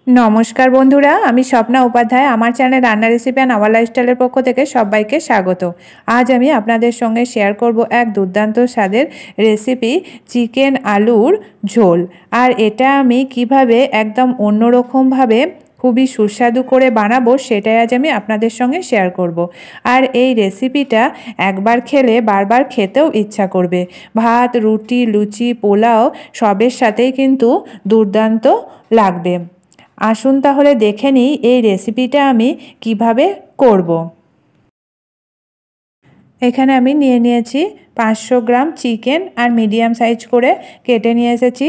नमस्कार बंधुरा आमी स्वप्ना उपाध्याय आमार चैनल रान्ना रेसिपि एंड आवर लाइफस्टाइलेर पक्ष थेके सबाइके स्वागत। आज आमी आपनादेर संगे शेयर करब एक दुर्दान्त स्वादेर रेसिपि चिकेन आलुर झोल। और एटा आमी किभाबे एकदम अन्यरकम भावे खूबই সুস্বাদু করে বানাবো সেটাই আজ আমি আপনাদের সঙ্গে শেয়ার করব। আর এই রেসিপিটা একবার খেলে বারবার খেতেও ইচ্ছা করবে। ভাত, রুটি, লুচি, পোলাও সবের সাথেই কিন্তু দুর্দান্ত লাগবে। আসুন তাহলে দেখে নিই এই রেসিপিটা আমি কিভাবে করব। এখানে আমি নিয়ে নিয়েছি 500 গ্রাম চিকেন আর মিডিয়াম সাইজ করে কেটে নিয়ে এসেছি।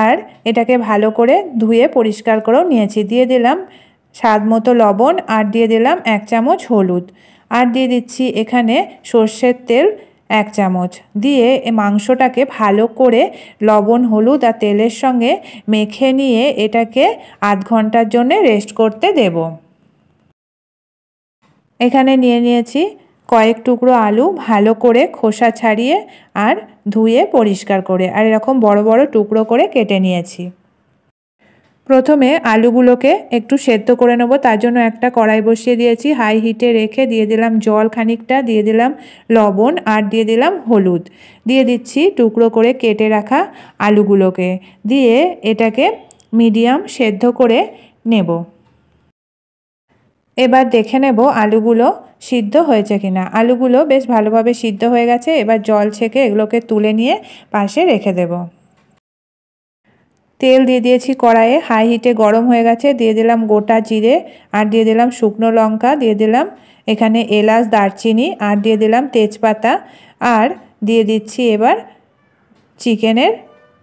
আর এটাকে ভালো করে ধুয়ে পরিষ্কার করেও নিয়েছি। দিয়ে দিলাম স্বাদ মতো লবণ আর দিয়ে দিলাম 1 চামচ হলুদ আর দিয়ে দিচ্ছি এখানে সর্ষের তেল 1 চামচ। দিয়ে মাংসটাকে ভালো করে লবণ, হলুদ আর তেলের সঙ্গে মেখে নিয়ে এটাকে আধ ঘন্টার জন্য রেস্ট করতে দেব। এখানে নিয়ে নিয়েছি কয়েক টুকরো আলু, ভালো করে খোসা ছাড়িয়ে আর ধুয়ে পরিষ্কার করে আর এরকম বড় বড় টুকরো করে কেটে নিয়েছি। প্রথমে আলুগুলোকে একটু সেদ্ধ করে নেব। তার জন্য একটা কড়াই বসিয়ে দিয়েছি, হাই হিটে রেখে দিয়ে দিলাম জল খানিকটা, দিয়ে দিলাম লবণ আর দিয়ে দিলাম হলুদ। দিয়ে দিচ্ছি টুকরো করে কেটে রাখা আলুগুলোকে, দিয়ে এটাকে মিডিয়াম সেদ্ধ করে নেব। এবার দেখে নেব আলুগুলো সিদ্ধ হয়েছে কিনা। আলুগুলো বেশ ভালোভাবে সিদ্ধ হয়ে গেছে। এবার জল ছেঁকে এগুলোকে তুলে নিয়ে পাশে রেখে দেব। তেল দিয়ে দিয়েছি কড়াইয়ে, হাই হিটে গরম হয়ে গেছে। দিয়ে দিলাম গোটা জিরে আর দিয়ে দিলাম শুকনো লঙ্কা, দিয়ে দিলাম এখানে এলাচ, দারচিনি আর দিয়ে দিলাম তেজপাতা আর দিয়ে দিচ্ছি এবার চিকেনের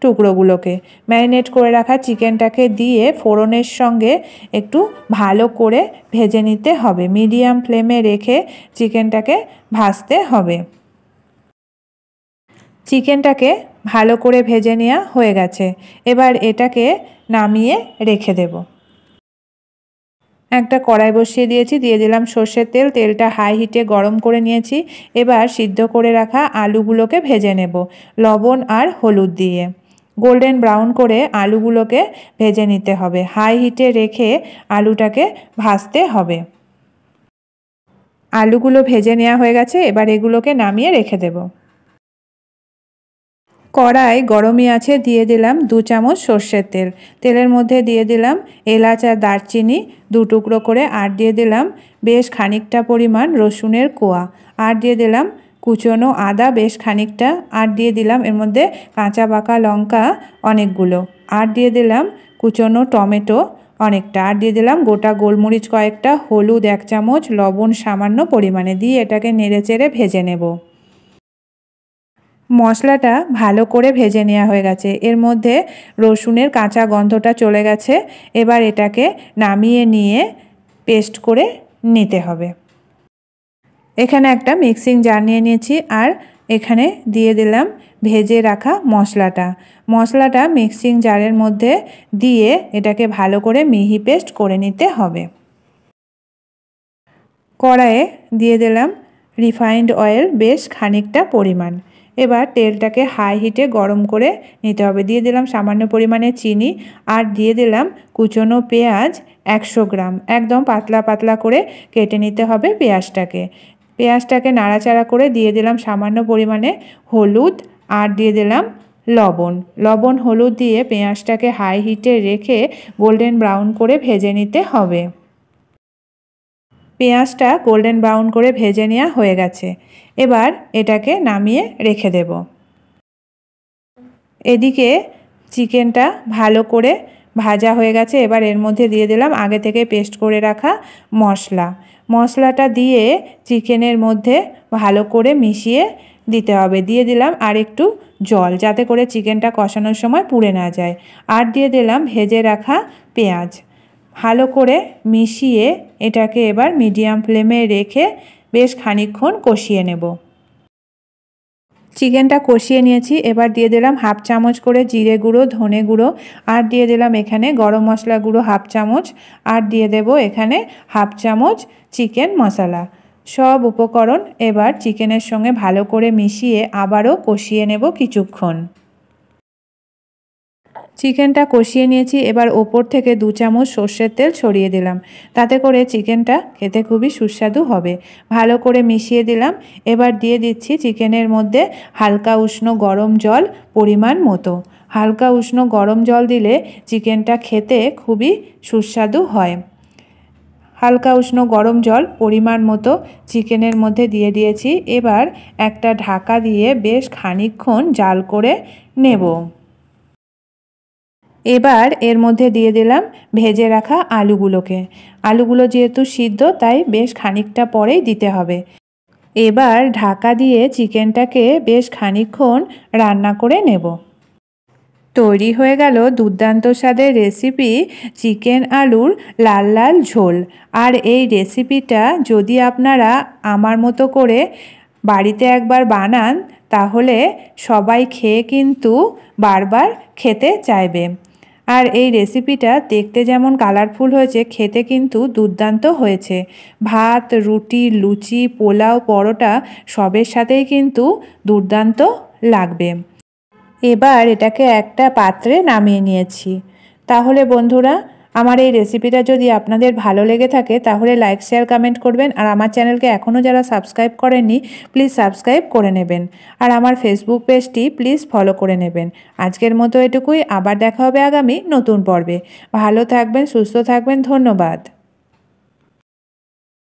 টুকরোগুলোকে। ম্যারিনেট করে রাখা চিকেনটাকে দিয়ে ফোড়নের সঙ্গে একটু ভালো করে ভেজে নিতে হবে। মিডিয়াম ফ্লেমে রেখে চিকেনটাকে ভাজতে হবে। চিকেনটাকে ভালো করে ভেজে নেওয়া হয়ে গেছে। এবার এটাকে নামিয়ে রেখে দেব। একটা কড়াই বসিয়ে দিয়েছি, দিয়ে দিলাম সর্ষের তেল। তেলটা হাই হিটে গরম করে নিয়েছি। এবার সিদ্ধ করে রাখা আলুগুলোকে ভেজে নেব লবণ আর হলুদ দিয়ে। গোল্ডেন ব্রাউন করে আলুগুলোকে ভেজে নিতে হবে। হাই হিটে রেখে আলুটাকে ভাজতে হবে। আলুগুলো ভেজে নেওয়া হয়ে গেছে। এবার এগুলোকে নামিয়ে রেখে দেব। কড়াই গরমই আছে, দিয়ে দিলাম 2 চামচ সর্ষের তেল। তেলের মধ্যে দিয়ে দিলাম এলাচ আর দারচিনি 2 টুকরো করে আর দিয়ে দিলাম বেশ খানিকটা পরিমাণ রসুনের কোয়া আর দিয়ে দিলাম কুচনো আদা বেশ খানিকটা আর দিয়ে দিলাম এর মধ্যে কাঁচা পাকা লঙ্কা অনেকগুলো আর দিয়ে দিলাম কুচনো টমেটো অনেকটা আর দিয়ে দিলাম গোটা গোলমরিচ কয়েকটা, হলুদ 1 চামচ, লবণ সামান্য পরিমাণে দিয়ে এটাকে নেড়েচেড়ে ভেজে নেব। মশলাটা ভালো করে ভেজে নেওয়া হয়ে গেছে। এর মধ্যে রসুনের কাঁচা গন্ধটা চলে গেছে। এবার এটাকে নামিয়ে নিয়ে পেস্ট করে নিতে হবে। এখানে একটা মিক্সিং জার নিয়ে নিয়েছি আর এখানে দিয়ে দিলাম ভেজে রাখা মশলাটা। মশলাটা মিক্সিং জারের মধ্যে দিয়ে এটাকে ভালো করে মিহি পেস্ট করে নিতে হবে। কড়াইয়ে দিয়ে দিলাম রিফাইন্ড অয়েল বেশ খানিকটা পরিমাণ। এবার তেলটাকে হাই হিটে গরম করে নিতে হবে। দিয়ে দিলাম সামান্য পরিমাণে চিনি আর দিয়ে দিলাম কুচনো পেঁয়াজ 100 গ্রাম। একদম পাতলা পাতলা করে কেটে নিতে হবে পেঁয়াজটাকে। পেঁয়াজটাকে নাড়াচাড়া করে দিয়ে দিলাম সামান্য পরিমাণে হলুদ আর দিয়ে দিলাম লবণ। লবণ হলুদ দিয়ে পেঁয়াজটাকে হাই হিটে রেখে গোল্ডেন ব্রাউন করে ভেজে নিতে হবে। পেঁয়াজটা গোল্ডেন ব্রাউন করে ভেজে নেওয়া হয়ে গেছে। এবার এটাকে নামিয়ে রেখে দেব। এদিকে চিকেনটা ভালো করে ভাজা হয়ে গেছে। এবার এর মধ্যে দিয়ে দিলাম আগে থেকে পেস্ট করে রাখা মশলা। মশলাটা দিয়ে চিকেনের মধ্যে ভালো করে মিশিয়ে দিতে হবে। দিয়ে দিলাম আর একটু জল যাতে করে চিকেনটা কষানোর সময় পুড়ে না যায় আর দিয়ে দিলাম ভেজে রাখা পেঁয়াজ। ভালো করে মিশিয়ে এটাকে এবার মিডিয়াম ফ্লেমে রেখে বেশ খানিকক্ষণ কষিয়ে নেব। চিকেনটা কষিয়ে নিয়েছি। এবার দিয়ে দিলাম 1/2 চামচ করে জিরে গুঁড়ো, ধনে গুঁড়ো আর দিয়ে দিলাম এখানে গরম মশলা গুঁড়ো 1/2 চামচ আর দিয়ে দেব এখানে 1/2 চামচ চিকেন মশলা। সব উপকরণ এবার চিকেনের সঙ্গে ভালো করে মিশিয়ে আবারও কষিয়ে নেব কিছুক্ষণ। চিকেনটা কষিয়ে নিয়েছি, এবার ওপর থেকে 2 চামচ সর্ষের তেল ছড়িয়ে দিলাম। তাতে করে চিকেনটা খেতে খুবই সুস্বাদু হবে। ভালো করে মিশিয়ে দিলাম। এবার দিয়ে দিচ্ছি চিকেনের মধ্যে হালকা উষ্ণ গরম জল পরিমাণ মতো। হালকা উষ্ণ গরম জল দিলে চিকেনটা খেতে খুবই সুস্বাদু হয়। হালকা উষ্ণ গরম জল পরিমাণ মতো চিকেনের মধ্যে দিয়ে দিয়েছি। এবার একটা ঢাকা দিয়ে বেশ খানিকক্ষণ জাল করে নেব। এবার এর মধ্যে দিয়ে দিলাম ভেজে রাখা আলুগুলোকে। আলুগুলো যেহেতু সিদ্ধ তাই বেশ খানিকটা পরেই দিতে হবে। এবার ঢাকা দিয়ে চিকেনটাকে বেশ খানিকক্ষণ রান্না করে নেব। তৈরি হয়ে গেল দুর্দান্ত স্বাদের রেসিপি চিকেন আলুর লাল লাল ঝোল। আর এই রেসিপিটা যদি আপনারা আমার মতো করে বাড়িতে একবার বানান তাহলে সবাই খেয়ে কিন্তু বারবার খেতে চাইবে। আর এই রেসিপিটা দেখতে যেমন কালারফুল হয়েছে, খেতে কিন্তু দুর্দান্ত হয়েছে। ভাত, রুটি, লুচি, পোলাও, পরোটা সবের সাথেই কিন্তু দুর্দান্ত লাগবে। এবার এটাকে একটা পাত্রে নামিয়ে নিয়েছি। তাহলে বন্ধুরা, আমার এই রেসিপিটা যদি আপনাদের ভালো লেগে থাকে তাহলে লাইক, শেয়ার, কমেন্ট করবেন। আর আমার চ্যানেলকে এখনও যারা সাবস্ক্রাইব করেননি প্লিজ সাবস্ক্রাইব করে নেবেন। আর আমার ফেসবুক পেজটি প্লিজ ফলো করে নেবেন। আজকের মতো এটুকুই, আবার দেখা হবে আগামী নতুন পর্বে। ভালো থাকবেন, সুস্থ থাকবেন, ধন্যবাদ।